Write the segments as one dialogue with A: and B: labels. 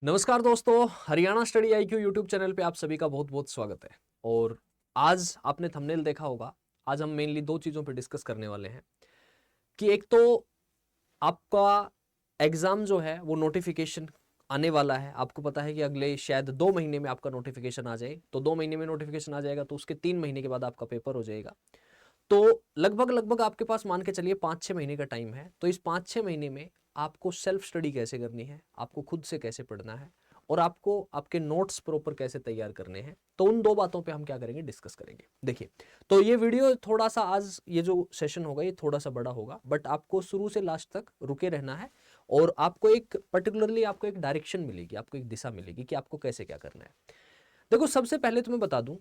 A: नमस्कार दोस्तों, Haryana study IQ YouTube channel पे आप सभी का बहुत बहुत स्वागत है। और आज आपने थंबनेल देखा होगा। आज हम मेनली दो चीज़ों पे डिस्कस करने वाले हैं कि एक तो आपका एग्ज़ाम जो है वो नोटिफिकेशन आने वाला है। आपको पता है कि अगले शायद 2 महीने में आपका नोटिफिकेशन आ जाए, तो 2 महीने में नोटिफिकेशन आ जाएगा तो उसके 3 महीने के बाद आपका पेपर हो जाएगा। तो लगभग लगभग आपके पास मान के चलिए 5-6 महीने का टाइम है। तो इस 5-6 महीने में आपको सेल्फ स्टडी कैसे करनी है, आपको खुद से कैसे पढ़ना है और आपको आपके नोट्स प्रॉपर कैसे तैयार करने हैं, तो उन दो बातों पे हम क्या करेंगे, डिस्कस करेंगे। देखिए, तो ये वीडियो थोड़ा सा, आज ये जो सेशन होगा ये थोड़ा सा बड़ा होगा, बट आपको शुरू से लास्ट तक रुके रहना है और आपको एक पर्टिकुलरली आपको एक डायरेक्शन मिलेगी, आपको एक दिशा मिलेगी कि आपको कैसे क्या करना है। देखो, सबसे पहले तो मैं बता दूं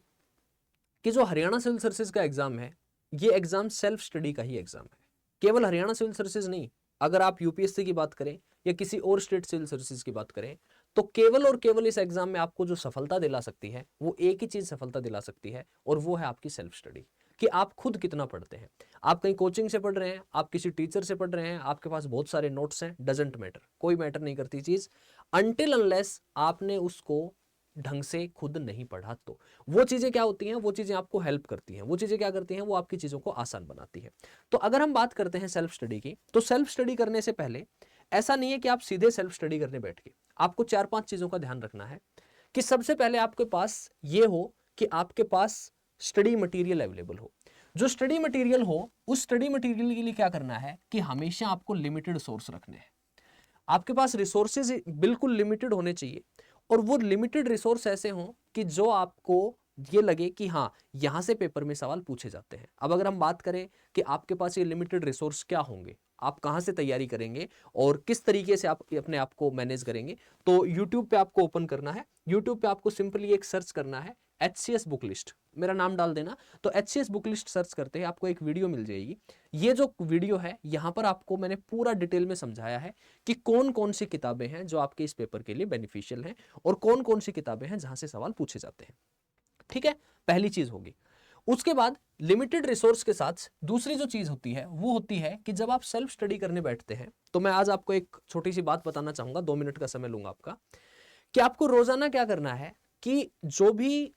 A: कि जो हरियाणा सिविल सर्विसेज का एग्जाम है, ये एग्जाम सेल्फ स्टडी का ही एग्जाम है। केवल हरियाणा सिविल सर्विसेज नहीं, अगर आप यूपीएससी की बात करें या किसी और स्टेट सिविल सर्विसेज की बात करें, तो केवल और केवल इस एग्जाम में आपको जो सफलता दिला सकती है वो एक ही चीज सफलता दिला सकती है, और वो है आपकी सेल्फ स्टडी। कि आप खुद कितना पढ़ते हैं। आप कहीं कोचिंग से पढ़ रहे हैं, आप किसी टीचर से पढ़ रहे हैं, आपके पास बहुत सारे नोट्स हैं, डजेंट मैटर, कोई मैटर नहीं करती चीज, अनटिल अनलेस आपने उसको ढंग से खुद नहीं पढ़ा। तो वो चीजें क्या होती हैं, वो चीजें आपको हेल्प करती हैं, वो चीजें क्या करती हैं, वो आपकी चीजों को आसान बनाती है। तो अगर हम बात करते हैं सेल्फ स्टडी की, तो सेल्फ स्टडी करने से पहले ऐसा नहीं है कि आप सीधे सेल्फ स्टडी करने बैठ के, आपको 4-5 चीजों का ध्यान रखना है। कि सबसे पहले आपके पास ये हो कि आपके पास स्टडी मटेरियल अवेलेबल हो। जो स्टडी मटेरियल हो, उस स्टडी मटेरियल के लिए क्या करना है कि हमेशा आपको लिमिटेड सोर्स रखने हैं। आपके पास रिसोर्सेज बिल्कुल लिमिटेड होने चाहिए, और वो लिमिटेड रिसोर्स ऐसे हों कि जो आपको ये लगे कि हाँ, यहां से पेपर में सवाल पूछे जाते हैं। अब अगर हम बात करें कि आपके पास ये लिमिटेड रिसोर्स क्या होंगे, आप कहां से तैयारी करेंगे और किस तरीके से आप अपने आप को मैनेज करेंगे, तो यूट्यूब पे आपको ओपन करना है। यूट्यूब पे आपको सिंपली एक सर्च करना है, HCS बुक लिस्ट, मेरा नाम डाल देना। तो HCS बुक लिस्ट सर्च करते हैं, आपको एक वीडियो मिल जाएगी। ये जो वीडियो है, यहां पर आपको मैंने पूरा डिटेल में समझाया है कि कौन कौन सी किताबें हैं जो आपके इस पेपर के लिए बेनिफिशियल हैं, और कौन कौन सी किताबें हैं जहां से सवाल पूछे जाते हैं। ठीक है, पहली चीज होगी। उसके बाद लिमिटेड रिसोर्स के साथ दूसरी जो चीज होती है वो होती है कि जब आप सेल्फ स्टडी करने बैठते हैं, तो मैं आज आपको एक छोटी सी बात बताना चाहूंगा, 2 मिनट का समय लूंगा आपका, कि आपको रोजाना क्या करना है कि जो भी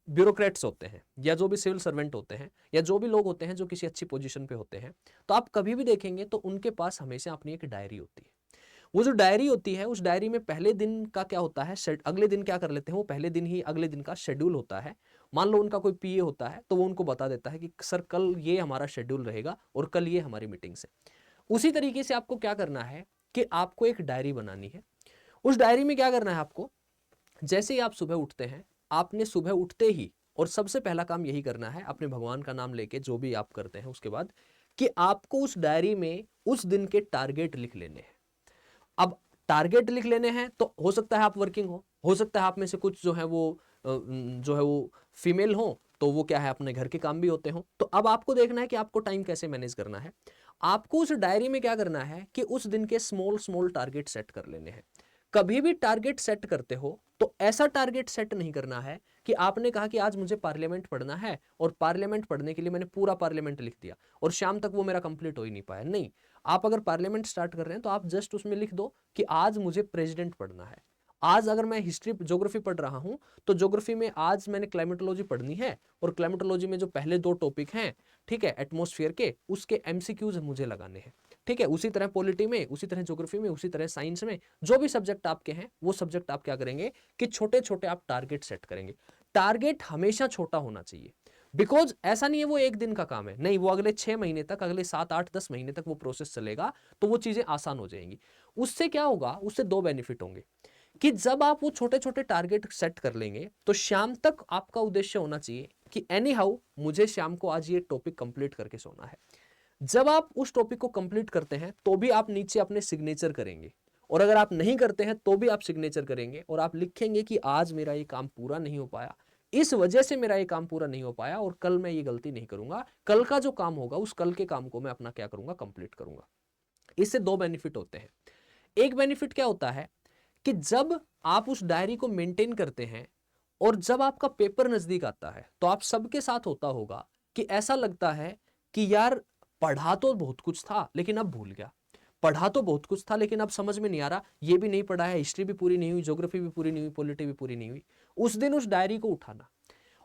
A: ब्यूरोक्रेट्स होते हैं या जो भी सिविल सर्वेंट होते हैं या जो भी लोग होते हैं जो किसी अच्छी पोजीशन पे होते हैं, तो आप कभी भी देखेंगे तो उनके पास हमेशा अपनी एक डायरी होती है। वो जो डायरी होती है, उस डायरी में पहले दिन का क्या होता है, अगले दिन क्या कर लेते हैं, वो पहले दिन ही अगले दिन का शेड्यूल होता है। मान लो उनका कोई पीए होता है, तो वो उनको बता देता है कि सर कल ये हमारा शेड्यूल रहेगा और कल ये हमारी मीटिंग है। उसी तरीके से आपको क्या करना है कि आपको एक डायरी बनानी है। उस डायरी में क्या करना है आपको, जैसे ही आप सुबह उठते हैं, आपने सुबह उठते ही और सबसे पहला काम यही करना है, अपने भगवान का नाम लेके जो भी आप करते हैं उसके बाद, कि आपको उस डायरी में उस दिन के टारगेट लिख लेने हैं। अब टारगेट लिख लेने हैं तो हो सकता है आप वर्किंग हो सकता है आप में से कुछ जो है वो फीमेल हो, तो वो क्या है, अपने घर के काम भी होते हो। तो अब आपको देखना है कि आपको टाइम कैसे मैनेज करना है। आपको उस डायरी में क्या करना है कि उस दिन के स्मॉल स्मॉल टारगेट सेट कर लेने हैं। कभी भी टारगेट सेट करते हो तो ऐसा टारगेट सेट नहीं करना है कि आपने कहा कि आज मुझे पार्लियामेंट पढ़ना है और पार्लियामेंट पढ़ने के लिए मैंने पूरा पार्लियामेंट लिख दिया और शाम तक वो मेरा कंप्लीट हो ही नहीं पाया। नहीं, आप अगर पार्लियामेंट स्टार्ट कर रहे हैं तो आप जस्ट उसमें लिख दो कि आज मुझे प्रेसिडेंट पढ़ना है। आज अगर मैं हिस्ट्री ज्योग्राफी पढ़ रहा हूं, तो ज्योग्राफी में आज मैंने क्लाइमेटोलॉजी पढ़नी है, और क्लाइमेटोलॉजी में जो पहले 2 टॉपिक हैं, ठीक है, एटमॉस्फेयर के, उसके एमसीक्यूज मुझे लगाने हैं। ठीक है, उसी तरह पॉलिटी में, उसी तरह ज्योग्राफी में, उसी तरह साइंस में, जो भी सब्जेक्ट आपके हैं वो सब्जेक्ट आप क्या करेंगे कि छोटे छोटे आप टारगेट सेट करेंगे। टारगेट हमेशा छोटा होना चाहिए, बिकॉज ऐसा नहीं है वो एक दिन का काम है, नहीं, वो अगले 6 महीने तक, अगले 7-8-10 महीने तक वो प्रोसेस चलेगा, तो वो चीजें आसान हो जाएंगी। उससे क्या होगा, उससे 2 बेनिफिट होंगे कि जब आप वो छोटे छोटे टारगेट सेट कर लेंगे, तो शाम तक आपका उद्देश्य होना चाहिए कि एनी हाउ मुझे शाम को आज ये टॉपिक कंप्लीट करके सोना है। जब आप उस टॉपिक को कंप्लीट करते हैं तो भी आप नीचे अपने सिग्नेचर करेंगे, और अगर आप नहीं करते हैं तो भी आप सिग्नेचर करेंगे और आप लिखेंगे कि आज मेरा ये काम पूरा नहीं हो पाया, इस वजह से मेरा ये काम पूरा नहीं हो पाया, और कल मैं ये गलती नहीं करूंगा, कल का जो काम होगा उस कल के काम को मैं अपना क्या करूंगा, कंप्लीट करूंगा। इससे 2 बेनिफिट होते हैं। एक बेनिफिट क्या होता है कि जब आप उस डायरी को मेंटेन करते हैं और जब आपका पेपर नजदीक आता है, तो आप सबके साथ होता होगा कि ऐसा लगता है कि यार, पढ़ा तो बहुत कुछ था लेकिन अब भूल गया। पढ़ा तो बहुत कुछ था लेकिन अब समझ में नहीं आ रहा, ये भी नहीं पढ़ा है, हिस्ट्री भी पूरी नहीं हुई, ज्योग्राफी भी पूरी नहीं हुई, पॉलिटी भी पूरी नहीं हुई। उस दिन उस डायरी को उठाना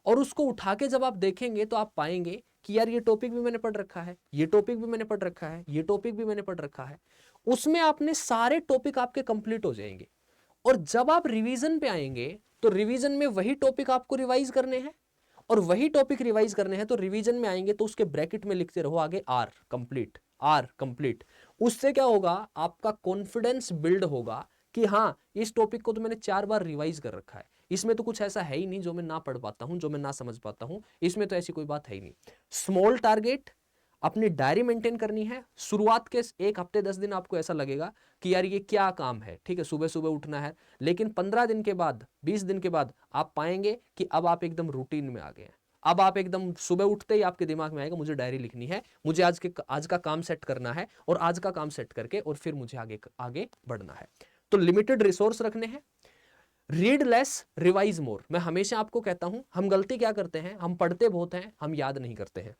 A: और उसको उठा के जब आप देखेंगे तो आप पाएंगे कि यार ये टॉपिक भी मैंने पढ़ रखा है, ये टॉपिक भी मैंने पढ़ रखा है, ये टॉपिक भी मैंने पढ़ रखा है। उसमें आपने सारे टॉपिक आपके कंप्लीट हो जाएंगे। और जब आप रिवीजन पे आएंगे तो रिवीजन में वही टॉपिक आपको रिवाइज करने हैं, और वही टॉपिक रिवाइज करने हैं तो रिवीजन में आएंगे तो उसके ब्रैकेट में लिखते रहो आगे आर कंप्लीट, आर कंप्लीट। उससे क्या होगा, आपका कॉन्फिडेंस बिल्ड होगा कि हाँ इस टॉपिक को तो मैंने 4 बार रिवाइज कर रखा है, इसमें तो कुछ ऐसा है ही नहीं जो मैं ना पढ़ पाता हूं, जो मैं ना समझ पाता हूं, इसमें तो ऐसी कोई बात है ही नहीं। स्मॉल टारगेट, अपनी डायरी मेंटेन करनी है। शुरुआत के 1 हफ्ते 10 दिन आपको ऐसा लगेगा कि यार ये क्या काम है, ठीक है सुबह सुबह उठना है, लेकिन 15 दिन के बाद 20 दिन के बाद आप पाएंगे कि अब आप एकदम रूटीन में आ गए हैं। अब आप एकदम सुबह उठते ही आपके दिमाग में आएगा मुझे डायरी लिखनी है, मुझे आज का काम सेट करना है, और आज का काम सेट करके और फिर मुझे आगे बढ़ना है। तो लिमिटेड रिसोर्स रखने हैं। रीड लेस रिवाइज मोर। मैं हमेशा आपको कहता हूं हम गलती क्या करते हैं, हम पढ़ते बहुत हैं, हम याद नहीं करते हैं।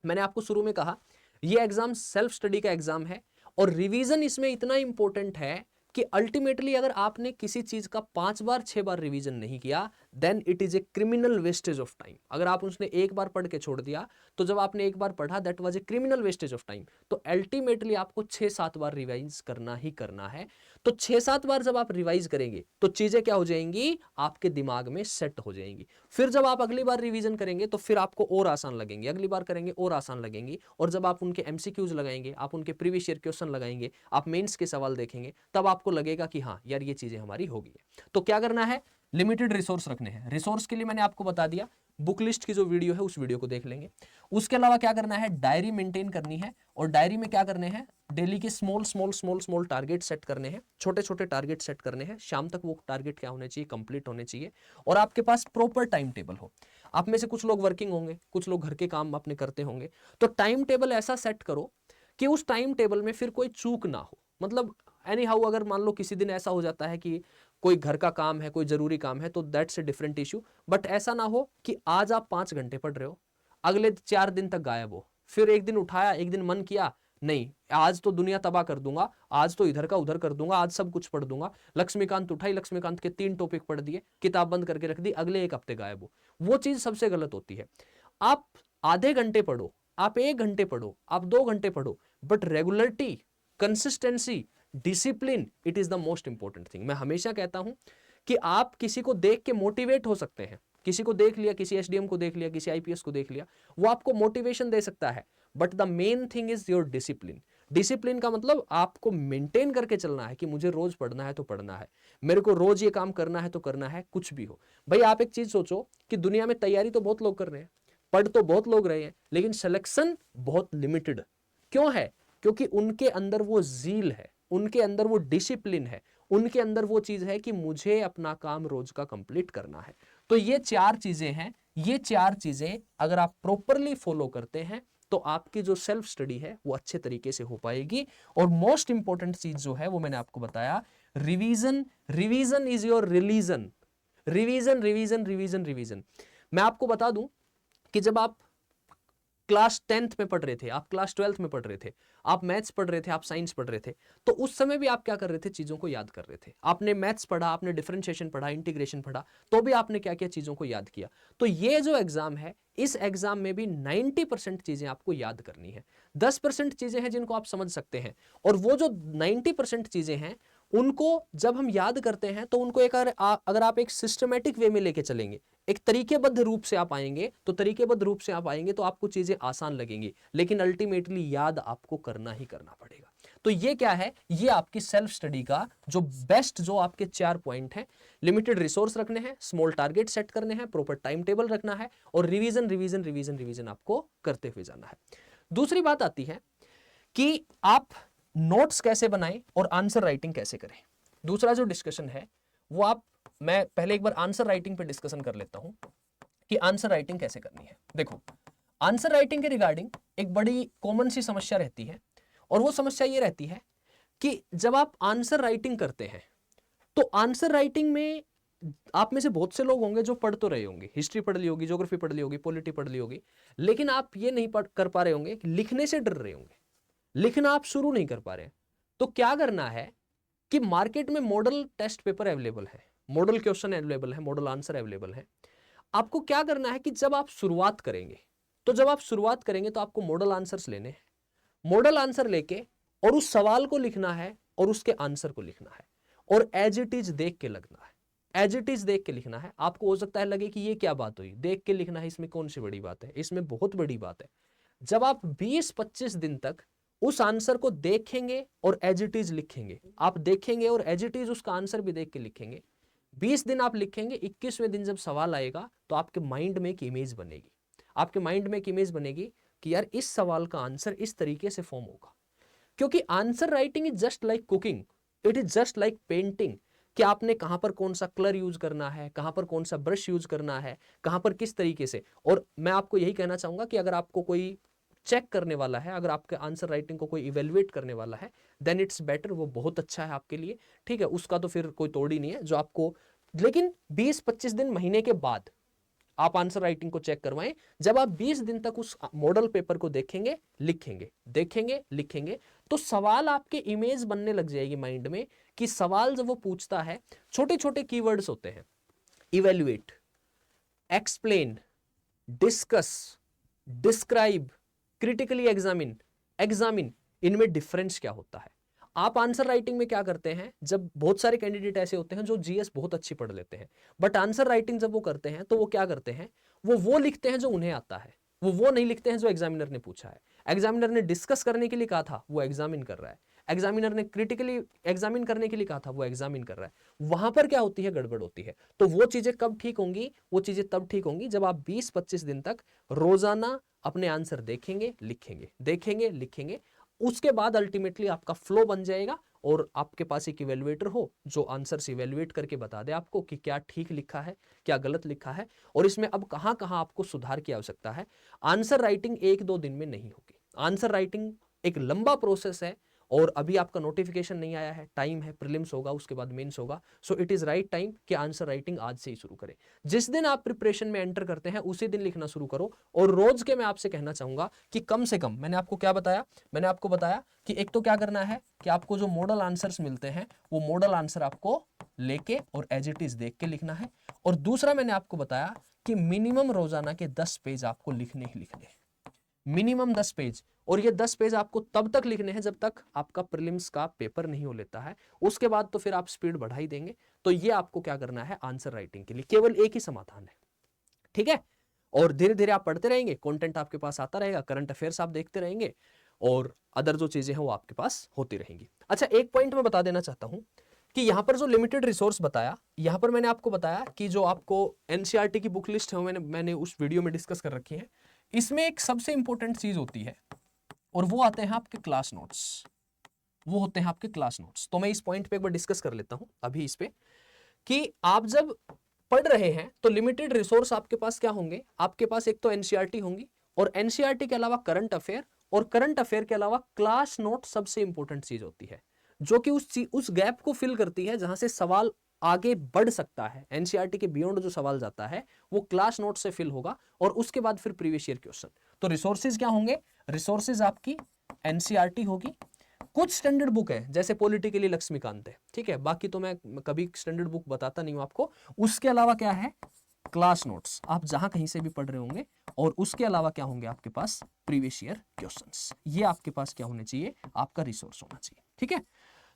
A: मैंने आपको शुरू में कहा ये एग्जाम सेल्फ स्टडी का एग्जाम है, और रिवीजन इसमें इतना इंपॉर्टेंट है कि अल्टीमेटली अगर आपने किसी चीज का 5 बार 6 बार रिवीजन नहीं किया then it is a criminal wastage of time. अगर आप उसने एक बार पढ़ के छोड़ दिया तो जब आपने एक बार पढ़ा that was a criminal wastage of time. तो अल्टीमेटली आपको 6-7 बार रिवाइज करना ही करना है। तो 6-7 बार जब आप रिवाइज करेंगे तो चीजें क्या हो जाएंगी, आपके दिमाग में सेट हो जाएंगी। फिर जब आप अगली बार रिवीजन करेंगे तो फिर आपको और आसान लगेंगे, अगली बार करेंगे और आसान लगेंगी, और जब आप उनके एमसीक्यूज लगाएंगे, आप उनके प्रीवियस ईयर क्वेश्चन लगाएंगे, आप मेंस के सवाल देखेंगे, तब आपको लगेगा कि हाँ यार ये चीजें हमारी हो गई है। तो क्या करना है, लिमिटेड रिसोर्स रखने हैं। रिसोर्स के लिए मैंने आपको बता दिया, बुक लिस्ट की जो वीडियो है उस वीडियो को देख लेंगे। उसके अलावा क्या करना है, डायरी मेंटेन करनी है, और डायरी में क्या करने हैं, डेली के small small small small target set करने हैं, छोटे छोटे टारगेट सेट करने हैं। शाम तक वो टारगेट क्या होने चाहिए, कंप्लीट होने चाहिए, और आपके पास प्रॉपर टाइम टेबल हो। आप में से कुछ लोग वर्किंग होंगे, कुछ लोग घर के काम अपने करते होंगे, तो टाइम टेबल ऐसा सेट करो कि उस टाइम टेबल में फिर कोई चूक ना हो। मतलब एनी हाउ अगर मान लो किसी दिन ऐसा हो जाता है कि कोई घर का काम है, कोई जरूरी काम है, तो that's a different issue, but ऐसा ना हो कि आज आप 5 घंटे पढ़ रहे हो, अगले 4 दिन तक गायब हो, फिर एक दिन उठाया, एक दिन मन किया नहीं आज तो दुनिया तबाह कर दूंगा, आज तो इधर का उधर कर दूंगा, आज सब कुछ पढ़ दूंगा। लक्ष्मीकांत उठाई, लक्ष्मीकांत के 3 टॉपिक पढ़ दिए, किताब बंद करके रख दी, अगले 1 हफ्ते गायब हो। वो चीज सबसे गलत होती है। आप आधे घंटे पढ़ो, आप 1 घंटे पढ़ो, आप 2 घंटे पढ़ो, but regularity, consistency, discipline, it is the most important thing. मैं हमेशा कहता हूं कि आप किसी को देख के मोटिवेट हो सकते हैं, किसी को देख लिया, किसी एसडीएम को देख लिया, किसी आईपीएस को देख लिया, वो आपको मोटिवेशन दे सकता है, but the main thing is your discipline. Discipline का मतलब आपको मेंटेन करके चलना है कि मुझे रोज पढ़ना है तो पढ़ना है, मेरे को रोज ये काम करना है तो करना है, कुछ भी हो। भाई आप एक चीज सोचो कि दुनिया में तैयारी तो बहुत लोग कर रहे हैं, पढ़ तो बहुत लोग रहे हैं, लेकिन सिलेक्शन बहुत लिमिटेड। क्यों है? क्योंकि उनके अंदर वो जील है, उनके अंदर वो डिसिप्लिन है, उनके अंदर वो चीज है कि मुझे अपना काम रोज का कंप्लीट करना है। तो ये 4 चीजें हैं, ये 4 चीजें अगर आप प्रॉपरली फॉलो करते हैं तो आपकी जो सेल्फ स्टडी है वो अच्छे तरीके से हो पाएगी। और मोस्ट इंपॉर्टेंट चीज जो है वो मैंने आपको बताया, revision. Revision is your religion. Revision revision revision revision. मैं आपको बता दूं कि जब आप क्लास 10th में पढ़ रहे थे, आप क्लास 12th में पढ़ रहे थे, आप मैथ्स पढ़ रहे थे, आप साइंस पढ़ रहे थे, तो उस समय भी आप क्या कर रहे थे, चीजों को याद कर रहे थे। आपने मैथ्स पढ़ा, आपने डिफरेंशिएशन पढ़ा, इंटीग्रेशन पढ़ा, तो भी आपने क्या किया, चीजों को याद किया। तो ये जो एग्जाम है, इस एग्जाम में भी 90% चीजें आपको याद करनी है। 10% चीजें हैं जिनको आप समझ सकते हैं, और वो जो 90% चीजें हैं उनको जब हम याद करते हैं तो उनको एक अगर आप एक सिस्टमेटिक वे में लेके चलेंगे, एक तरीकेबद्ध रूप से आप आएंगे, तो तरीकेबद्ध रूप से आप आएंगे तो आपको चीजें आसान लगेंगी, लेकिन अल्टीमेटली याद आपको करना ही करना पड़ेगा। तो ये क्या है, ये आपकी सेल्फ स्टडी का जो बेस्ट, जो आपके 4 पॉइंट हैं। लिमिटेड रिसोर्स रखने हैं, स्मॉल टारगेट सेट करने हैं, प्रॉपर टाइम टेबल रखना है, और रिवीजन रिवीजन रिवीजन रिवीजन आपको करते हुए जाना है। दूसरी बात आती है कि आप नोट्स कैसे बनाएं और आंसर राइटिंग कैसे करें। दूसरा जो डिस्कशन है वो मैं पहले एक बार आंसर राइटिंग पे डिस्कशन कर लेता हूं कि आंसर राइटिंग कैसे करनी है। देखो, आंसर राइटिंग के रिगार्डिंग एक बड़ी कॉमन सी समस्या रहती है, और वो समस्या ये रहती है कि जब आप आंसर राइटिंग करते हैं तो आंसर राइटिंग में आप में से बहुत से लोग होंगे जो पढ़ तो रहे होंगे, हिस्ट्री पढ़ ली होगी, ज्योग्राफी पढ़ ली होगी, पॉलिटी पढ़ ली होगी, लेकिन आप ये नहीं कर पा रहे होंगे, लिखने से डर रहे होंगे, लिखना आप शुरू नहीं कर पा रहे हैं। तो क्या करना है कि मार्केट में मॉडल टेस्ट पेपर अवेलेबल है, मॉडल क्वेश्चन अवेलेबल है, मॉडल आंसर अवेलेबल है। आपको क्या करना है कि जब आप शुरुआत करेंगे, तो आपको मॉडल आंसर्स लेने हैं, मॉडल आंसर लेके और उस सवाल को लिखना है और उसके आंसर को लिखना है, और एज इट इज देख के लगना है, एज इट इज देख के लिखना है। आपको हो सकता है लगे कि ये क्या बात हुई, देख के लिखना है, इसमें कौन सी बड़ी बात है? इसमें बहुत बड़ी बात है। जब आप 20-25 दिन तक उस आंसर को देखेंगे और एज इट इज लिखेंगे, आप देखेंगे और एज इट इज उसका आंसर भी देख के लिखेंगे, 20 दिन आप लिखेंगे, 21वें दिन जब सवाल आएगा तो आपके माइंड में एक इमेज बनेगी, आपके माइंड में एक इमेज बनेगी कि यार इस सवाल का आंसर इस तरीके से फॉर्म होगा। क्योंकि answer writing is just like cooking, it is just like painting, कि आपने कहां पर कौन सा कलर यूज करना है, कहां पर कौन सा ब्रश यूज करना है, कहां पर किस तरीके से। और मैं आपको यही कहना चाहूंगा कि अगर आपको कोई चेक करने वाला है, अगर आपके आंसर राइटिंग को कोई इवेल्युएट करने वाला है, देन इट्स बेटर, वो बहुत अच्छा है आपके लिए, ठीक है, उसका तो फिर कोई तोड़ ही नहीं है जो आपको। लेकिन 20-25 दिन, महीने के बाद आप आंसर राइटिंग को चेक करवाएं। जब आप 20 दिन तक उस मॉडल पेपर को देखेंगे, लिखेंगे, देखेंगे, लिखेंगे, तो सवाल आपके इमेज बनने लग जाएगी माइंड में, कि सवाल जब वो पूछता है, छोटे छोटे कीवर्ड्स होते हैं, evaluate, explain, discuss, describe, critically examine, examine, इनमें डिफरेंस क्या होता है। आप आंसर राइटिंग में क्या करते हैं, जब बहुत सारे कैंडिडेट ऐसे होते हैं जो जीएस बहुत अच्छी पढ़ लेते हैं, बट आंसर राइटिंग जब वो करते हैं तो वो क्या करते हैं, वो लिखते हैं जो उन्हें आता है, वो नहीं लिखते हैं जो एग्जामिनर ने पूछा है। एग्जामिनर ने डिस्कस करने के लिए कहा था, वो एग्जामिन कर रहा है। एग्जामिनर ने क्रिटिकली एग्जामिन करने के लिए कहा था, वो एग्जामिन कर रहा है। वहां पर क्या होती है, गड़बड़ होती है। तो वो चीजें कब ठीक होंगी, वो चीजें तब ठीक होंगी जब आप 20-25 दिन तक रोजाना अपने आंसर देखेंगे, लिखेंगे, देखेंगे, लिखेंगे। उसके बाद अल्टीमेटली आपका फ्लो बन जाएगा और आपके पास एक इवेल्युएटर हो जो आंसर से इवेल्युएट करके बता दे आपको कि क्या ठीक लिखा है, क्या गलत लिखा है, और इसमें अब कहां कहां आपको सुधार की आवश्यकता है। आंसर राइटिंग 1-2 दिन में नहीं होगी। आंसर राइटिंग एक लंबा प्रोसेस है, और अभी आपका नोटिफिकेशन नहीं आया है, टाइम है, प्रीलिम्स होगा, उसके बाद मेंस होगा। So it is right time कि आंसर राइटिंग आज से ही शुरू करें। जिस दिन आप प्रिपरेशन में एंटर करते हैं उसी दिन लिखना शुरू करो। और रोज के मैं आपसे कहना चाहूंगा कि कम से कम, मैंने आपको क्या बताया, मैंने आपको बताया कि एक तो क्या करना है कि आपको जो मॉडल आंसर्स मिलते हैं वो मॉडल आंसर आपको लेके और एज इट इज देख के लिखना है। और दूसरा मैंने आपको बताया कि मिनिमम रोजाना के 10 पेज आपको लिखने ही लिखने, मिनिमम 10 पेज। और ये 10 पेज आपको तब तक लिखने हैं जब तक आपका प्रीलिम्स का पेपर नहीं हो लेता है। उसके बाद तो फिर आप स्पीड बढ़ा ही देंगे। तो ये आपको क्या करना है, आंसर राइटिंग के लिए केवल एक ही समाधान है, ठीक है। और धीरे धीरे आप पढ़ते रहेंगे, कंटेंट आपके पास आता रहेगा, करंट अफेयर्स आप देखते रहेंगे, और अदर जो चीजें हैं वो आपके पास होती रहेंगी। अच्छा, एक पॉइंट मैं बता देना चाहता हूं कि यहां पर जो लिमिटेड रिसोर्स बताया, यहां पर मैंने आपको बताया कि जो आपको एनसीईआरटी की बुक लिस्ट है मैंने उस वीडियो में डिस्कस कर रखी है। इसमें एक सबसे इंपॉर्टेंट चीज होती है, और वो आते हैं आपके क्लास नोट्स, वो होते हैं आपके क्लास नोट्स। तो मैं इस पॉइंट पे एक बार डिस्कस कर लेता हूं अभी इस पे, कि आप जब पढ़ रहे हैं तो लिमिटेड रिसोर्स आपके पास क्या होंगे, आपके पास एक तो एनसीईआरटी होंगी, और एनसीईआरटी के अलावा करंट अफेयर, और करंट अफेयर के अलावा क्लास नोट सबसे इंपॉर्टेंट चीज होती है, जो कि उस गैप को फिल करती है जहां से सवाल आगे बढ़ सकता है। एनसीईआरटी के बियॉन्ड जो सवाल जाता है वो क्लास नोट से फिल होगा, और उसके बाद फिर प्रीवियस ईयर क्वेश्चन। तो रिसोर्सेज क्या होंगे, रिसोर्सेज आपकी एनसीईआरटी होगी, कुछ स्टैंडर्ड बुक है जैसे पॉलिटिकली लक्ष्मीकांत है, ठीक है, बाकी तो मैं कभी स्टैंडर्ड बुक बताता नहीं हूं आपको। उसके अलावा क्या है, क्लास नोट्स, आप जहां कहीं से भी पढ़ रहे होंगे, और उसके अलावा क्या होंगे आपके पास, प्रीवियस ईयर क्वेश्चंस। ये आपके पास क्या होने चाहिए, आपका रिसोर्स होना चाहिए, ठीक है।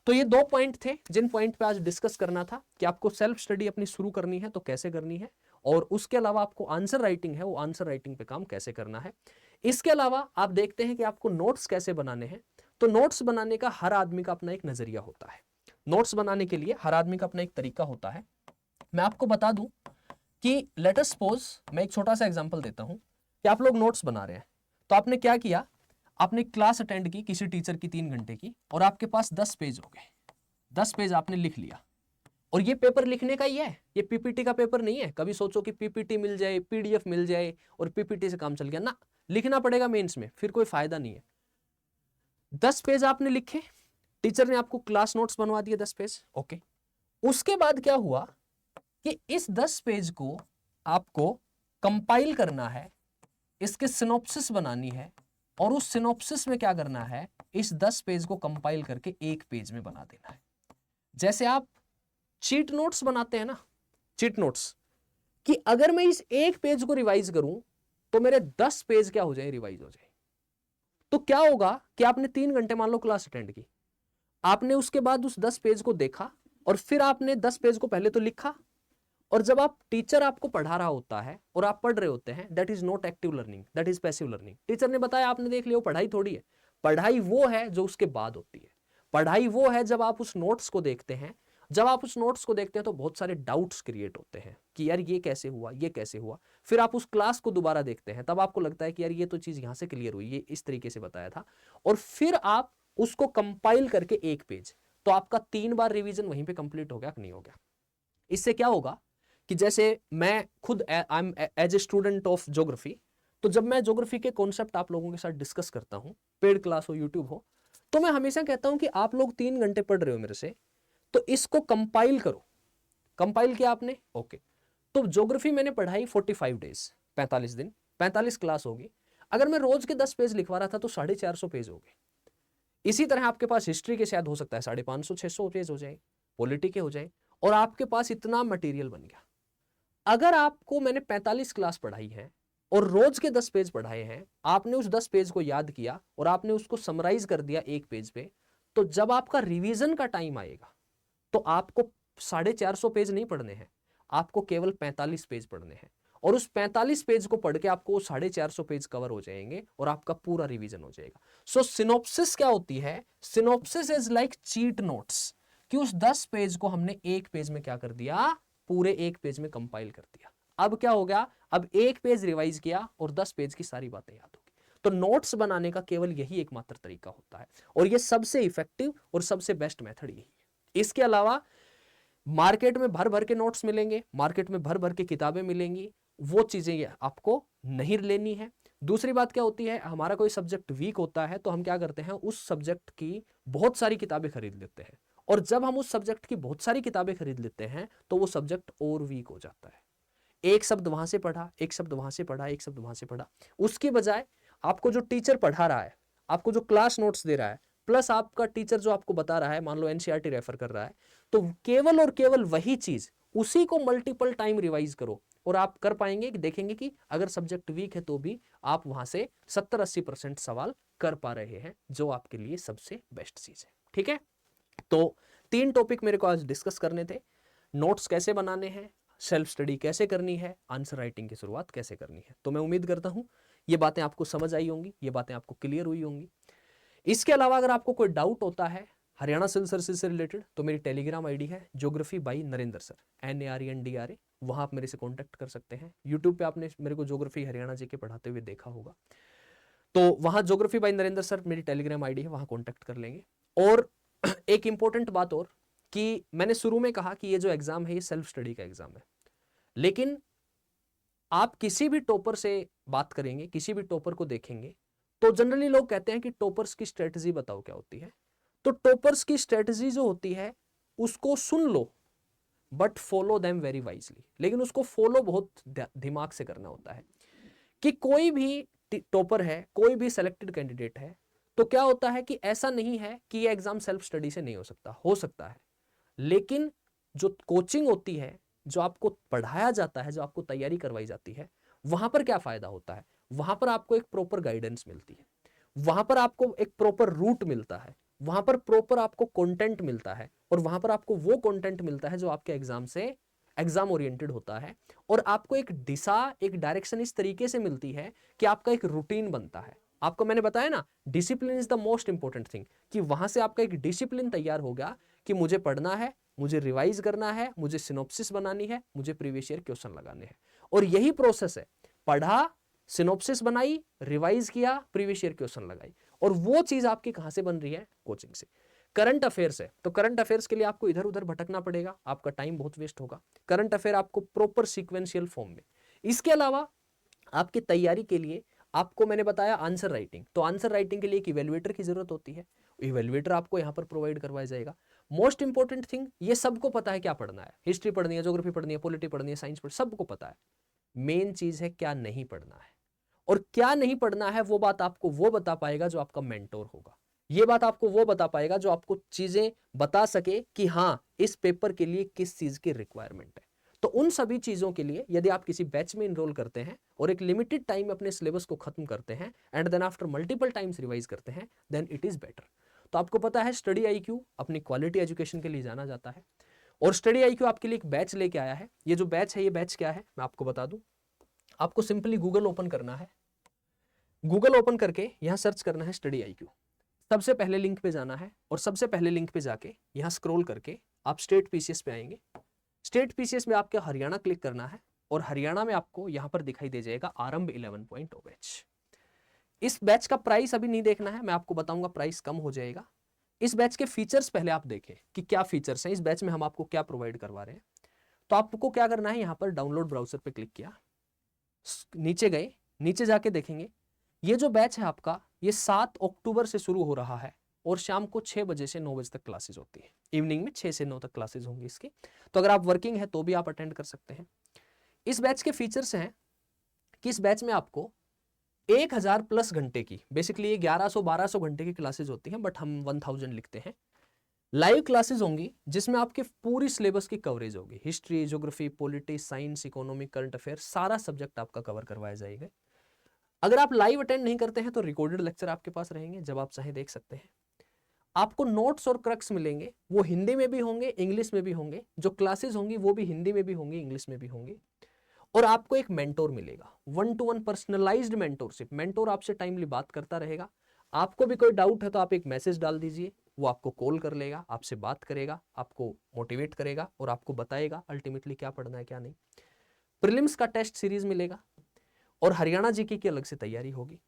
A: तो ये 2 पॉइंट थे जिन पॉइंट पे आज डिस्कस करना था कि आपको सेल्फ स्टडी अपनी शुरू करनी है तो कैसे करनी है, और उसके अलावा आपको आंसर राइटिंग है वो आंसर राइटिंग पे काम कैसे करना है। इसके अलावा आप देखते हैं कि आपको नोट्स कैसे बनाने हैं। तो नोट्स बनाने का हर आदमी का अपना एक नजरिया होता है, नोट्स बनाने के लिए हर आदमी का अपना एक तरीका होता है। मैं आपको बता दूं कि लेट अस सपोज, मैं एक छोटा सा एग्जांपल देता हूं कि आप लोग नोट्स बना रहे हैं। तो आपने क्या किया, आपने क्लास अटेंड की किसी टीचर की 3 घंटे की, और आपके पास 10 पेज हो गए, 10 पेज आपने लिख लिया। और ये पेपर लिखने का ही है, ये पीपीटी का पेपर नहीं है। कभी सोचो कि पीपीटी मिल जाए, पीडीएफ मिल जाए और पीपीटी से काम चल गया ना, लिखना पड़ेगा मेंस में, फिर कोई फायदा नहीं है। 10 पेज आपने लिखे, टीचर ने आपको क्लास नोट्स बनवा दिए 10 पेज, ओके। उसके बाद क्या हुआ कि इस 10 पेज को आपको कंपाइल करना है, इसके सिनॉप्सिस बनानी है, और उस सिनॉप्सिस में क्या करना है, इस 10 पेज को कंपाइल करके एक पेज में बना देना है। जैसे आप चीट नोट्स बनाते हैं ना, चीट नोट्स, कि अगर मैं इस एक पेज को रिवाइज करूं तो मेरे 10 पेज क्या हो जाए, रिवाइज हो जाए। तो क्या होगा कि आपने 3 घंटे मान लो क्लास अटेंड की, आपने उसके बाद उस 10 पेज को देखा और फिर आपने 10 पेज को पहले तो लिखा, और जब आप टीचर आपको पढ़ा रहा होता है और आप पढ़ रहे होते हैं, that is not active learning, that is passive learning. Teacher ने बताया, आपने देख लिया, वो पढ़ाई थोड़ी है। पढ़ाई वो है जो उसके बाद होती है। पढ़ाई वो है जब आप उस नोट्स को देखते हैं। जब आप उस नोट्स को देखते हैं तो बहुत सारे डाउट्स क्रिएट होते हैं कि यार ये कैसे हुआ, ये कैसे हुआ। फिर आप उस क्लास को दोबारा देखते हैं, तब आपको लगता है कि यार ये तो चीज यहां से क्लियर हुई, ये इस तरीके से बताया था। और फिर आप उसको कंपाइल करके एक पेज, तो आपका 3 बार रिवीजन वहीं पे कंप्लीट हो गया कि नहीं हो गया। इससे क्या होगा कि जैसे मैं खुद I am as a student of geography, तो जब मैं ज्योग्राफी के कॉन्सेप्ट आप लोगों के साथ डिस्कस करता हूं, पेड क्लास हो, यूट्यूब हो, तो मैं हमेशा कहता हूं कि आप लोग 3 घंटे पढ़ रहे हो मेरे से, तो इसको कंपाइल करो। कंपाइल किया आपने, ओके। तो ज्योग्राफी मैंने पढ़ाई 45 डेज, 45 दिन, 45 क्लास होगी। अगर मैं रोज के 10 पेज लिखवा रहा था तो 450 पेज हो गए। इसी तरह आपके पास हिस्ट्री के शायद हो सकता है 550 600 पेज हो जाए, पॉलिटी के हो जाए, और आपके पास इतना मटेरियल बन गया। अगर आपको मैंने 45 क्लास पढ़ाई है और रोज के 10 पेज पढ़ाए हैं, आपने उस 10 पेज को याद किया और आपने उसको समराइज कर दिया एक पेज पे, तो जब आपका रिवीजन का टाइम आएगा तो आपको 450 पेज नहीं पढ़ने हैं, आपको केवल 45 पेज पढ़ने हैं। और उस 45 पेज को पढ़ के आपको 450 पेज कवर हो जाएंगे और आपका पूरा रिवीजन हो जाएगा। सो सिनॉप्सिस क्या होती है? Synopsis is like cheat notes, कि उस 10 पेज को हमने एक पेज में क्या कर दिया, पूरे एक पेज में कंपाइल कर दिया। अब क्या हो गया, अब एक पेज रिवाइज किया और 10 पेज की सारी बातें याद होगी। तो नोट्स बनाने का केवल यही एकमात्र तरीका होता है, और ये सबसे इफेक्टिव और सबसे बेस्ट मेथड यही है। इसके अलावा मार्केट में भर भर के नोट्स मिलेंगे, मार्केट में भर भर के किताबें मिलेंगी, वो चीजें आपको नहीं लेनी है। दूसरी बात क्या होती है, हमारा कोई सब्जेक्ट वीक होता है तो हम क्या करते हैं, उस सब्जेक्ट की बहुत सारी किताबें खरीद लेते हैं, और जब हम उस सब्जेक्ट की बहुत सारी किताबें खरीद लेते हैं तो वो सब्जेक्ट और वीक हो जाता है। एक शब्द वहां से पढ़ा, एक शब्द वहां से पढ़ा, एक शब्द वहां से पढ़ा, उसकी बजाय आपको जो टीचर पढ़ा रहा है, आपको जो क्लास नोट्स दे रहा है, प्लस आपका टीचर जो आपको बता रहा है, मान लो एनसीईआरटी रेफर कर रहा है, तो केवल और केवल वही चीज, उसी को मल्टीपल टाइम रिवाइज करो और आप कर पाएंगे कि देखेंगे कि अगर सब्जेक्ट वीक है तो भी आप वहां से 70-80% सवाल कर पा रहे हैं, जो आपके लिए सबसे बेस्ट चीज है। ठीक है, तो 3 टॉपिक मेरे को आज डिस्कस करने थे। नोट्स कैसे बनाने हैं, सेल्फ स्टडी कैसे करनी है, आंसर राइटिंग की शुरुआत कैसे करनी है। तो मैं उम्मीद करता हूं ये बातें आपको समझ आई होंगी, ये बातें आपको क्लियर हुई होंगी। इसके अलावा अगर आपको कोई डाउट होता है हरियाणा सिविल सर्विसेज से रिलेटेड, तो मेरी टेलीग्राम आईडी है geography by Narendra sir, NARENDRA, वहां आप मेरे से कॉन्टैक्ट कर सकते हैं। यूट्यूब पे आपने मेरे को ज्योग्राफी हरियाणा जी के पढ़ाते हुए देखा होगा, तो वहां ज्योग्राफी बाई नरेंद्र सर मेरी टेलीग्राम आईडी है, वहां कॉन्टैक्ट कर लेंगे। और एक इंपॉर्टेंट बात और, कि मैंने शुरू में कहा कि ये जो एग्जाम है ये सेल्फ स्टडी का एग्जाम है, लेकिन आप किसी भी टॉपर से बात करेंगे, किसी भी टॉपर को देखेंगे, तो जनरली लोग कहते हैं कि टॉपर्स की स्ट्रेटजी बताओ क्या होती है। तो टॉपर्स की स्ट्रेटजी जो होती है उसको सुन लो, but follow them very wisely. लेकिन उसको फॉलो बहुत दिमाग से करना होता है। कि कोई भी टॉपर है, कोई भी सेलेक्टेड कैंडिडेट है, तो क्या होता है कि ऐसा नहीं है कि ये एग्जाम सेल्फ स्टडी से नहीं हो सकता है, लेकिन जो कोचिंग होती है, जो आपको पढ़ाया जाता है, जो आपको तैयारी करवाई जाती है, वहां पर क्या फायदा होता है, वहां पर आपको एक प्रॉपर गाइडेंस मिलती है, वहां पर आपको एक प्रॉपर रूट मिलता है, वहां पर प्रॉपर आपको कंटेंट मिलता है, और वहां पर आपको वो कंटेंट मिलता है जो आपके एग्जाम से एग्जाम ओरिएंटेड होता है, और आपको एक दिशा, एक डायरेक्शन इस तरीके से मिलती है कि आपका एक रूटीन बनता है। आपको मैंने बताया ना, discipline is the most important thing, कि वहां से आपका एक डिसिप्लिन तैयार हो गया कि मुझे पढ़ना है, मुझे रिवाइज करना है, मुझे सिनॉप्सिस बनानी है, मुझे प्रीवियस ईयर क्वेश्चन लगाने हैं। और यही प्रोसेस है, पढ़ा, सिनॉप्सिस बनाई, रिवाइज किया, प्रीवियस ईयर क्वेश्चन लगाई, और वो चीज आपकी कहां से बन रही है, कोचिंग से। करंट अफेयर्स है, तो करंट अफेयर्स के लिए आपको इधर उधर भटकना पड़ेगा, आपका टाइम बहुत वेस्ट होगा। करंट अफेयर आपको प्रॉपर सीक्वेंशियल फॉर्म में। इसके अलावा आपकी तैयारी के लिए आपको मैंने बताया आंसर राइटिंग, तो आंसर राइटिंग के लिए एक इवेल्युएटर की जरूरत होती है, इवेल्युएटर आपको यहाँ पर प्रोवाइड करवाया जाएगा। मोस्ट इंपॉर्टेंट थिंग, ये सबको पता है क्या पढ़ना है, हिस्ट्री पढ़नी है, ज्योग्राफी पढ़नी है, पॉलिटी पढ़नी है, साइंस पढ़नी है, सबको पता है। मेन चीज है क्या नहीं पढ़ना है, और क्या नहीं पढ़ना है वो बात आपको वो बता पाएगा जो आपका मेंटोर होगा। ये बात आपको वो बता पाएगा जो आपको चीजें बता सके कि हाँ इस पेपर के लिए किस चीज की रिक्वायरमेंट है। तो उन सभी चीजों के लिए यदि आप किसी बैच में इनरोल करते हैं और एक लिमिटेड टाइम में अपने सिलेबस को खत्म करते हैं and then after multiple times revise करते हैं, देन इट इज बेटर। तो आपको पता है स्टडी आईक्यू अपनी क्वालिटी एजुकेशन के लिए जाना जाता है और स्टडी आईक्यू आपके लिए एक बैच लेके आया है। ये जो बैच है, ये बैच क्या है मैं आपको बता दूं। आपको सिंपली गूगल ओपन करना है, गूगल ओपन करके यहां सर्च करना है स्टडी आईक्यू। सबसे पहले लिंक पे जाना है और सबसे पहले लिंक पे जाके यहां स्क्रॉल करके आप स्टेट पीसीएस पे आएंगे। स्टेट पीसीएस में आपके हरियाणा क्लिक करना है और हरियाणा में आपको यहां पर दिखाई दे जाएगा आरंभ 11.0 बैच। इस बैच का प्राइस अभी नहीं देखना है, मैं आपको बताऊंगा, प्राइस कम हो जाएगा। इस बैच के फीचर्स पहले आप देखें कि क्या फीचर्स हैं इस बैच में, हम आपको क्या प्रोवाइड करवा रहे हैं। तो आपको क्या करना है, यहां पर डाउनलोड ब्राउजर पे क्लिक किया, नीचे गए, नीचे जाके देखेंगे ये जो बैच है आपका ये 7 अक्टूबर से शुरू हो रहा है और शाम को 6 बजे से 9 बजे तक क्लासेस होती है। इवनिंग में 6 से 9 तक क्लासेस होंगी इसकी। तो अगर आप वर्किंग है तो भी आप अटेंड कर सकते हैं। इस बैच के फीचर्स हैं कि इस बैच में आपको 1000 प्लस घंटे की, बेसिकली ये 1100-1200 घंटे की क्लासेस होती हैं, बट हम 1000 लिखते हैं। लाइव क्लासेस होंगी जिसमें आपके पूरी सिलेबस की कवरेज होगी। History, geography, politics, science, economy, current affair, सारा सब्जेक्ट आपका कवर करवाया जाएगा। अगर आप लाइव अटेंड नहीं करते हैं तो रिकॉर्डेड लेक्चर आपके पास रहेंगे, जब आप चाहे देख सकते हैं। आपको नोट्स और क्रक्स मिलेंगे, वो हिंदी में भी होंगे, इंग्लिश में भी होंगे। जो क्लासेस होंगी वो भी हिंदी में भी होंगी, इंग्लिश में भी होंगी। और आपको एक मेंटोर मिलेगा, 1-to-1 पर्सनलाइज्ड मेंटोरशिप। मेंटोर आपसे टाइमली बात करता रहेगा। आपको भी कोई डाउट है तो आप एक मैसेज डाल दीजिए, वो आपको कॉल कर लेगा, आपसे बात करेगा, आपको मोटिवेट करेगा और आपको बताएगा अल्टीमेटली क्या पढ़ना है क्या नहीं। प्रीलिम्स का टेस्ट सीरीज मिलेगा और हरियाणा जीके की अलग से तैयारी होगी।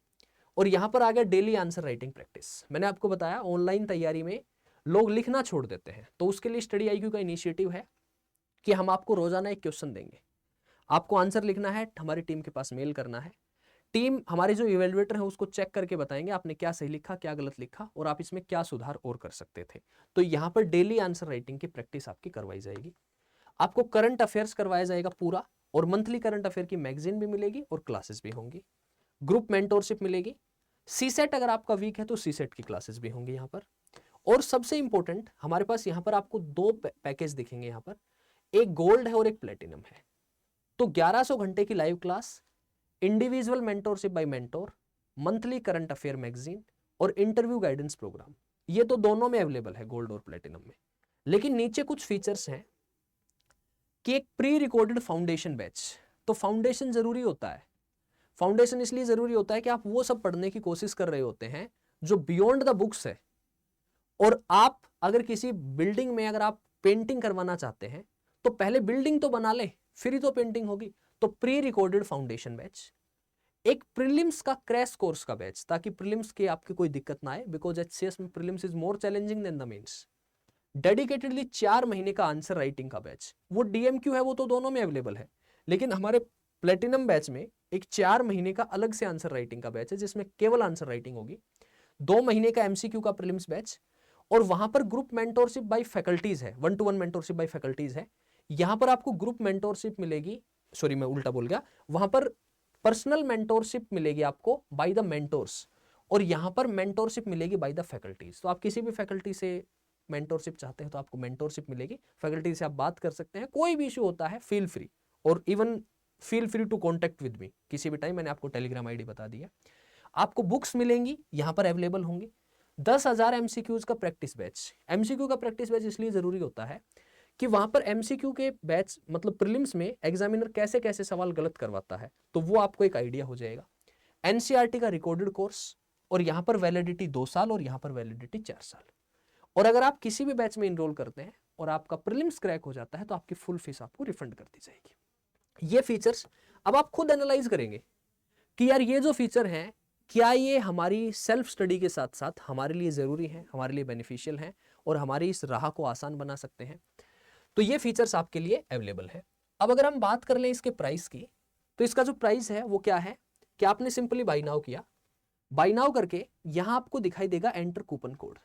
A: और यहां पर आ गया डेली आंसर राइटिंग प्रैक्टिस। मैंने आपको बताया ऑनलाइन तैयारी में लोग लिखना छोड़ देते हैं, तो उसके लिए स्टडी आईक्यू का इनिशिएटिव है कि हम आपको रोजाना एक क्वेश्चन देंगे, आपको आंसर लिखना है, हमारी टीम के पास मेल करना है। टीम हमारे जो इवेल्युएटर है उसको चेक करके बताएंगे आपने क्या सही लिखा, क्या गलत लिखा और आप इसमें क्या सुधार और कर सकते थे। तो यहाँ पर डेली आंसर राइटिंग की प्रैक्टिस आपकी करवाई जाएगी। आपको करंट अफेयर्स करवाया जाएगा पूरा, और मंथली करंट अफेयर की मैगजीन भी मिलेगी और क्लासेस भी होंगी। ग्रुप मेंटोरशिप मिलेगी। सीसेट अगर आपका वीक है तो सीसेट की क्लासेस भी होंगी यहाँ पर। और सबसे इंपॉर्टेंट हमारे पास यहाँ पर आपको 2 पैकेज दिखेंगे यहाँ पर, एक गोल्ड है और एक प्लेटिनम है। तो 1100 घंटे की live class, individual mentorship by mentor, monthly current affair magazine और इंटरव्यू गाइडेंस प्रोग्राम, ये तो दोनों में अवेलेबल है, गोल्ड और प्लेटिनम में। लेकिन नीचे कुछ फीचर्स हैं कि एक प्री रिकॉर्डेड फाउंडेशन बैच। तो फाउंडेशन जरूरी होता है। फाउंडेशन इसलिए जरूरी होता है कि आप वो सब पढ़ने की कोशिश कर रहे होते हैं जो बियॉन्ड द बुक्स है। और आप अगर किसी बिल्डिंग में अगर आप पेंटिंग करवाना चाहते हैं तो पहले बिल्डिंग तो बना ले, फिर ही तो पेंटिंग होगी। तो प्री रिकॉर्डेड फाउंडेशन बैच, एक प्रीलिम्स का क्रैश कोर्स का बैच, ताकि प्रीलिम्स के आपकी कोई दिक्कत ना आए, बिकॉज एचसीएस में prelims is more challenging than the mains. Dedicatedly 4 महीने का आंसर राइटिंग का बैच, वो डीएमक्यू है वो तो दोनों में अवेलेबल है, लेकिन हमारे प्लेटिनम बैच में एक 4 महीने का अलग से आंसर राइटिंग का बैच है जिसमें केवल आंसर राइटिंग होगी। 2 महीने का एमसीक्यू का प्रीलिम्स बैच, और वहां पर ग्रुप मेंटोरशिप बाय फैकल्टीज है, 1-to-1 मेंटोरशिप बाय फैकल्टीज है। यहां पर आपको ग्रुप मेंटोरशिप मिलेगी, सॉरी मैं उल्टा बोल गया, वहां पर पर्सनल मेंटोरशिप मिलेगी आपको बाय द मेंटोर्स, और यहां पर मेंटोरशिप मिलेगी बाय द फैकल्टीज। तो आप किसी भी फैकल्टी से मेंटोरशिप चाहते हैं तो आपको मेंटोरशिप मिलेगी, फैकल्टी से आप बात कर सकते हैं, कोई भी इशू होता है फील फ्री, और even feel free to contact with me किसी भी टाइम। मैंने आपको टेलीग्राम आईडी बता दिया। आपको बुक्स मिलेंगी यहां पर अवेलेबल होंगी। 10,000 एमसीक्यूज का प्रैक्टिस बैच। एमसीक्यू का प्रैक्टिस बैच इसलिए जरूरी होता है कि वहां पर एमसीक्यू के बैच मतलब प्रीलिम्स में एग्जामिनर कैसे कैसे सवाल गलत करवाता है, तो वो आपको एक आइडिया हो जाएगा। एनसीईआरटी का रिकॉर्डेड कोर्स, और यहां पर वैलिडिटी 2 साल और यहां पर वैलिडिटी 4 साल। और अगर आप किसी भी बैच में इनरोल करते हैं और आपका प्रीलिम्स क्रैक हो जाता है तो आपकी फुल फीस आपको रिफंड कर दी जाएगी। ये फीचर्स अब आप खुद एनालाइज करेंगे कि यार ये जो फीचर हैं क्या ये हमारी सेल्फ स्टडी के साथ साथ हमारे लिए जरूरी है, हमारे लिए बेनिफिशियल है और हमारी इस राह को आसान बना सकते हैं। तो ये फीचर्स आपके लिए अवेलेबल है। अब अगर हम बात कर लें इसके प्राइस की, तो इसका जो प्राइस है वो क्या है कि आपने सिंपली बाय नाउ किया, बाय नाउ करके यहां आपको दिखाई देगा enter coupon code.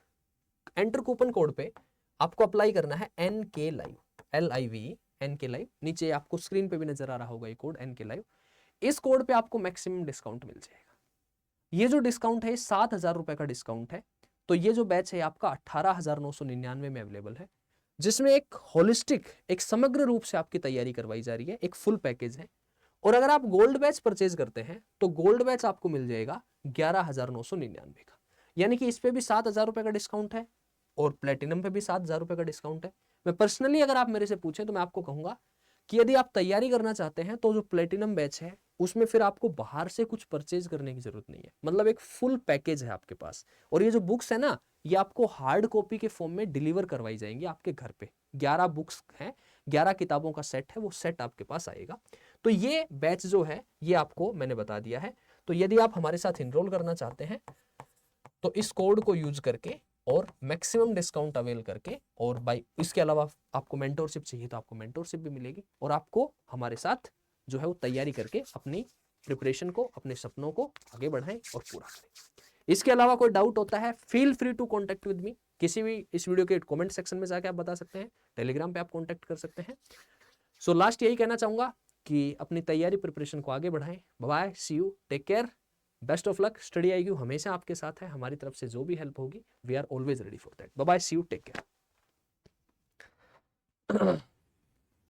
A: Enter coupon code पे आपको अप्लाई करना है NK Live, LIVE NK Live। नीचे आपको स्क्रीन पे भी नजर आ रहा होगा ये कोड NK Live। इस कोड पे आपको मैक्सिमम डिस्काउंट मिल जाएगा। ये जो डिस्काउंट है 7,000 रुपए का डिस्काउंट है। तो ये जो बैच है आपका 18,999 में अवेलेबल है, जिसमें एक होलिस्टिक, एक समग्र रूप से आपकी तैयारी करवाई जा रही है, एक फुल पैकेज है। और अगर आप गोल्ड बैच परचेज करते हैं तो गोल्ड बैच आपको मिल जाएगा 11,999 का, यानी कि इस पे भी 7,000 रुपए का डिस्काउंट है और प्लेटिनम पे भी 7,000 रुपए का डिस्काउंट है। मैं पर्सनली अगर आप मेरे से पूछें तो मैं आपको कहूंगा कि यदि आप तैयारी करना चाहते हैं तो जो प्लेटिनम बैच है उसमें फिर आपको बाहर से कुछ परचेज करने की जरूरत नहीं है, मतलब एक फुल पैकेज है आपके पास। और ये जो बुक्स है ना, ये आपको हार्ड कॉपी के फॉर्म में डिलीवर करवाई जाएंगी आपके घर पे। 11 बुक्स हैं, 11 किताबों का सेट है, वो सेट आपके पास आएगा। तो ये बैच जो है ये आपको मैंने बता दिया है। तो यदि आप हमारे साथ इनरोल करना चाहते हैं तो इस कोड को यूज करके और मैक्सिमम डिस्काउंट अवेल करके, और बाई इसके अलावा आपको मेंटोरशिप चाहिए तो आपको मेंटोरशिप भी मिलेगी, और आपको हमारे साथ जो है वो तैयारी करके अपनी प्रिपरेशन को, अपने सपनों को आगे बढ़ाएं और पूरा करें। इसके अलावा कोई डाउट होता है, feel free to contact with me. किसी भी इस वीडियो के कमेंट सेक्शन में जाके आप बता सकते हैं, टेलीग्राम पे आप कॉन्टेक्ट कर सकते हैं। सो लास्ट यही कहना चाहूंगा कि अपनी तैयारी प्रिपरेशन को आगे बढ़ाएं। Bye, see you, take care, best of luck. Study IQ हमेशा आपके साथ है, हमारी तरफ से जो भी हेल्प होगी we are always ready for that. Bye, see you, take care.